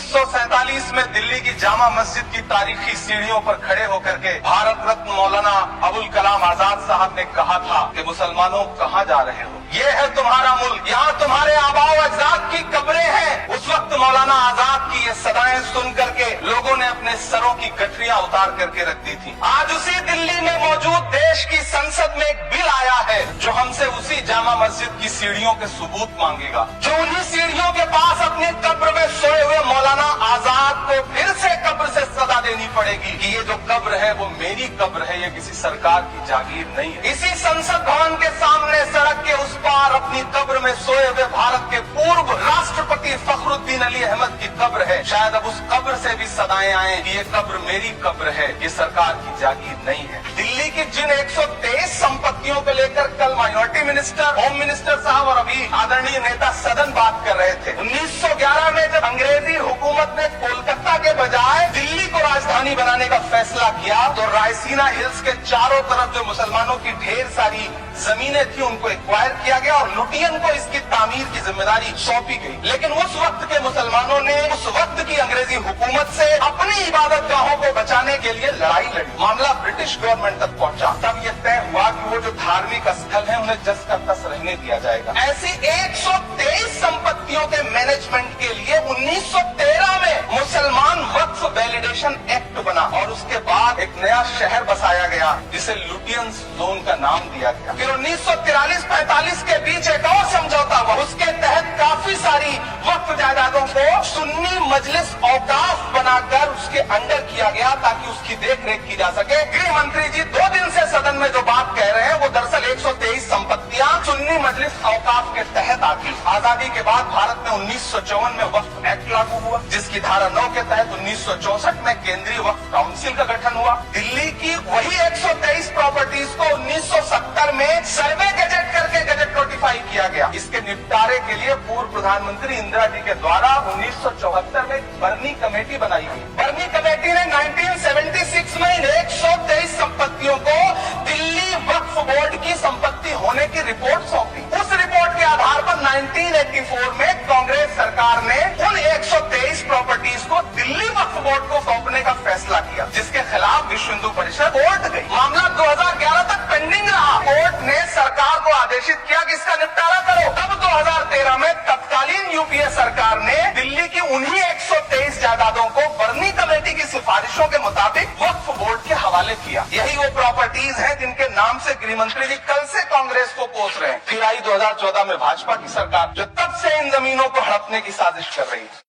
1947 में दिल्ली की जामा मस्जिद की तारीखी सीढ़ियों पर खड़े होकर के भारत रत्न मौलाना अबुल कलाम आजाद साहब ने कहा था कि मुसलमानों कहाँ जा रहे हो, ये है तुम्हारा मुल्क, यहाँ तुम्हारे आबाओ अजदाद की कब्रें हैं। उस वक्त मौलाना आजाद की ये सदाएं सुन करके लोगों ने अपने सरों की गठरियां उतार करके रख दी थी। आज उसी दिल्ली में मौजूद देश की संसद में एक बिल आया है जो हमसे उसी जामा मस्जिद की सीढ़ियों के सबूत मांगेगा, जो उन्हीं सीढ़ियों के पास अपनी कब्र में सोए हुए मौलाना आजाद को फिर से कब्र से सजा देनी पड़ेगी कि ये जो कब्र है वो मेरी कब्र है, ये किसी सरकार की जागीर नहीं है। इसी संसद भवन के सामने सड़क के उस पार अपनी कब्र में सोए हुए भारत के पूर्व राष्ट्रपति फखरुद्दीन अली अहमद की कब्र है। शायद अब उस कब्र से भी सदाएं आए कि ये कब्र मेरी कब्र है, ये सरकार की जागीर नहीं है। दिल्ली की जिन 123 संपत्तियों को लेकर कल माइनॉरिटी मिनिस्टर, होम मिनिस्टर साहब और अभी आदरणीय नेता सदन बात कर रहे थे, 1911 में जब अंग्रेजी हुकूमत ने कोलकाता के बजाय दिल्ली को राजधानी बनाने का फैसला किया तो रायसीना हिल्स के चारों तरफ जो मुसलमानों की ढेर सारी जमीनें थी उनको एक्वायर किया गया और लुटियन को इसकी तामीर की जिम्मेदारी सौंपी गई। लेकिन उस वक्त के मुसलमानों ने उस वक्त की अंग्रेजी हुकूमत से अपनी इबादत गाहों को बचाने के लिए लड़ाई लड़ी। मामला ब्रिटिश गवर्नमेंट तक पहुंचा। तब यह तय हुआ कि वो जो धार्मिक स्थल है उन्हें जस का तस रहने दिया जाएगा। ऐसी 123 संपत्तियों के मैनेजमेंट के लिए 1913 में मुसलमान वक्फ वैलिडेशन एक्ट बना और उसके बाद एक नया शहर बसाया गया जिसे लुटियंस जोन का नाम दिया गया। फिर 1943-45 के बीच एक और समझौता हुआ, उसके तहत काफी सारी वक्फ जायदादों को सुन्नी मजलिस औकाफ बनाकर उसके अंडर किया गया ताकि उसकी देख रेख की जा सके। गृह मंत्री जी 2 दिन से सदन में जो बात कह रहे हैं वो दरअसल 123 संपत्तियां सुन्नी मजलिस औकाफ के तहत आती। आजादी के बाद भारत में 1954 में वक्फ एक्ट लागू हुआ जिसकी धारा 9 के तहत 1964 में केंद्रीय वक्फ काउंसिल का गठन हुआ। दिल्ली की वही 123 प्रॉपर्टीज को 1970 में सर्वे गजट करके गजट नोटिफाई किया गया। इसके निपटारे के लिए पूर्व प्रधानमंत्री इंदिरा जी के द्वारा 1974 में बर्नी कमेटी बनाई गई। बर्नी कमेटी ने 1976 में इन 123 संपत्तियों को दिल्ली वक्फ बोर्ड की संपत्ति होने की रिपोर्ट सौंपी। उस रिपोर्ट के आधार पर 1984 में कांग्रेस सरकार ने उन 123 प्रॉपर्टीज को दिल्ली वक्फ बोर्ड को सौंपने का फैसला किया जिसके खिलाफ विश्व हिंदू परिषद कोर्ट गई। मामला 2011 तक पेंडिंग रहा। कोर्ट ने सरकार को आदेशित किया कि इसका निपटारा करो। तब 2013 में तत्कालीन यूपीए सरकार ने दिल्ली की उन्हीं 123 जायदादों को बर्नी कमेटी की सिफारिशों के मुताबिक वक्फ बोर्ड के हवाले किया। यही वो प्रॉपर्टीज हैं जिनके नाम से गृह मंत्री जी कल से कांग्रेस को कोस रहे हैं। फिर आई 2014 में भाजपा की सरकार जो तब से इन जमीनों को हड़पने की साजिश कर रही है।